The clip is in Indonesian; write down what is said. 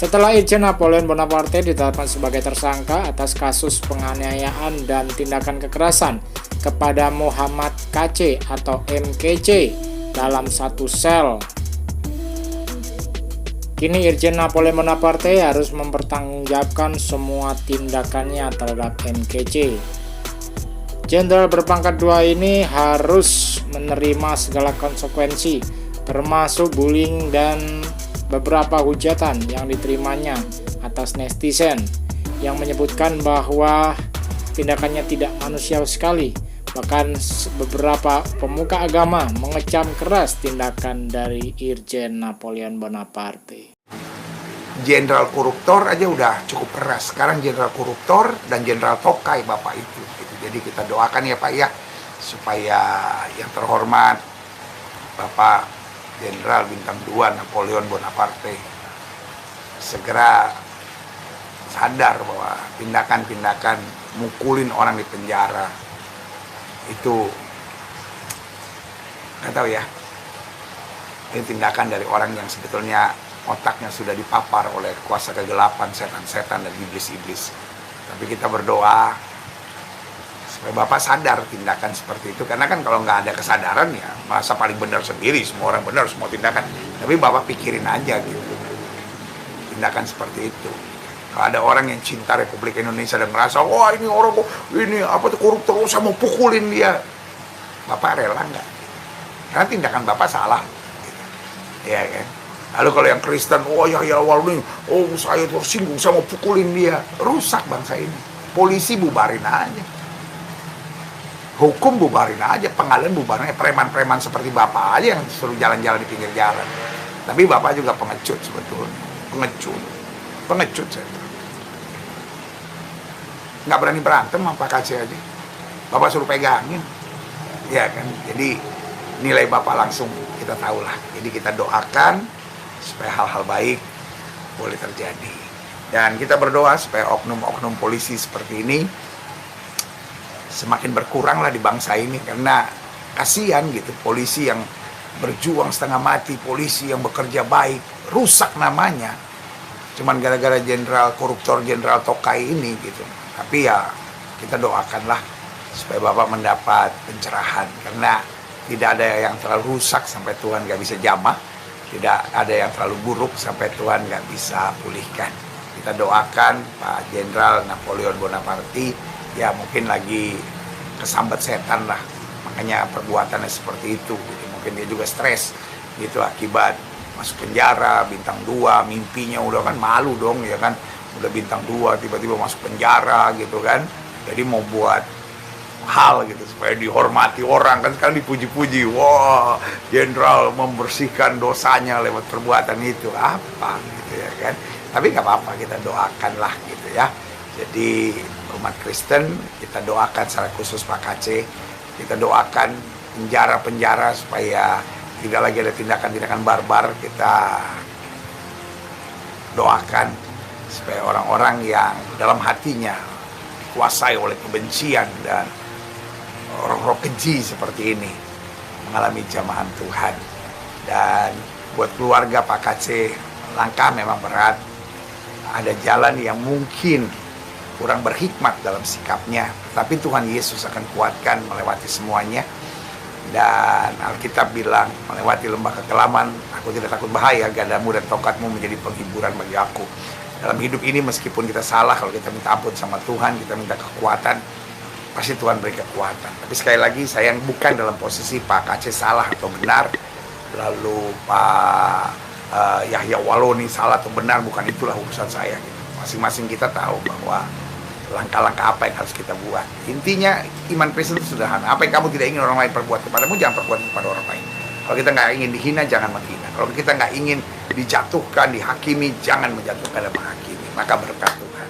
Setelah Irjen Napoleon Bonaparte ditetapkan sebagai tersangka atas kasus penganiayaan dan tindakan kekerasan kepada Muhammad KC atau MKC dalam satu sel, kini Irjen Napoleon Bonaparte harus mempertanggungjawabkan semua tindakannya terhadap MKC. Jenderal berpangkat 2 ini harus menerima segala konsekuensi, termasuk bullying dan beberapa hujatan yang diterimanya atas netizen yang menyebutkan bahwa tindakannya tidak manusiawi sekali. Bahkan beberapa pemuka agama mengecam keras tindakan dari Irjen Napoleon Bonaparte. Jenderal koruptor aja udah cukup keras. Sekarang jenderal koruptor dan jenderal tokai Bapak itu. Jadi kita doakan ya Pak ya, supaya yang terhormat Bapak Jenderal Bintang 2 Napoleon Bonaparte segera sadar bahwa tindakan-tindakan mukulin orang di penjara itu nggak tahu ya, ini tindakan dari orang yang sebetulnya otaknya sudah dipapar oleh kuasa kegelapan, setan-setan dan iblis-iblis. Tapi kita berdoa supaya Bapak sadar tindakan seperti itu, karena kan kalau nggak ada kesadaran ya masa paling benar sendiri, semua orang benar semua tindakan. Tapi Bapak pikirin aja gitu, tindakan seperti itu. Kalau ada orang yang cinta Republik Indonesia dan merasa wah ini orang ini apa tuh koruptor, saya mau pukulin dia, Bapak rela nggak? Karena tindakan Bapak salah gitu. Ya kan. Lalu kalau yang Kristen, oh ya awal ini, oh saya tersinggung, saya mau pukulin dia, rusak bangsa ini. Polisi bubarin aja, hukum bubarin aja, pengadilan bubarin aja, preman-preman seperti Bapak aja yang suruh jalan-jalan di pinggir jalan. Tapi Bapak juga pengecut sebetulnya, pengecut saya. Nggak berani berantem sama Pak KC aja, Bapak suruh pegangin, ya kan. Jadi nilai Bapak langsung kita tahu lah. Jadi kita doakan supaya hal-hal baik boleh terjadi, dan kita berdoa supaya oknum-oknum polisi seperti ini semakin berkurang lah di bangsa ini, karena kasihan gitu polisi yang berjuang setengah mati, polisi yang bekerja baik, rusak namanya cuman gara-gara jenderal koruptor, jenderal tokai ini gitu. Tapi ya kita doakanlah supaya Bapak mendapat pencerahan, karena tidak ada yang terlalu rusak sampai Tuhan gak bisa jamah, tidak ada yang terlalu buruk sampai Tuhan gak bisa pulihkan. Kita doakan Pak Jenderal Napoleon Bonaparte, ya mungkin lagi kesambat setan lah, makanya perbuatannya seperti itu gitu. Mungkin dia juga stres gitu akibat masuk penjara bintang 2, mimpinya udah kan malu dong ya kan, udah bintang 2 tiba-tiba masuk penjara gitu kan. Jadi mau buat hal gitu supaya dihormati orang, kan sekarang dipuji-puji, wah jenderal membersihkan dosanya lewat perbuatan itu, apa gitu ya kan. Tapi nggak apa-apa, kita doakan lah gitu ya. Jadi umat Kristen kita doakan secara khusus Pak KC, kita doakan penjara-penjara supaya tidak lagi ada tindakan-tindakan barbar. Kita doakan supaya orang-orang yang dalam hatinya dikuasai oleh kebencian dan roh-roh keji seperti ini mengalami jamahan Tuhan. Dan buat keluarga Pak KC, langkah memang berat, ada jalan yang mungkin kurang berhikmat dalam sikapnya, tapi Tuhan Yesus akan kuatkan melewati semuanya. Dan Alkitab bilang, melewati lembah kekelaman aku tidak takut bahaya, gadamu dan tongkatmu menjadi penghiburan bagi aku. Dalam hidup ini meskipun kita salah, kalau kita minta ampun sama Tuhan, kita minta kekuatan, pasti Tuhan beri kekuatan. Tapi sekali lagi saya bukan dalam posisi Pak KC salah atau benar, lalu Pak Yahya Waloni salah atau benar, bukan itulah urusan saya gitu. Masing-masing kita tahu bahwa langkah-langkah apa yang harus kita buat. Intinya iman Kristen itu sederhana. Apa yang kamu tidak ingin orang lain perbuat kepadamu, jangan perbuat kepada orang lain. Kalau kita nggak ingin dihina, jangan menghina. Kalau kita nggak ingin dijatuhkan, dihakimi, jangan menjatuhkan dan menghakimi. Maka berkat Tuhan.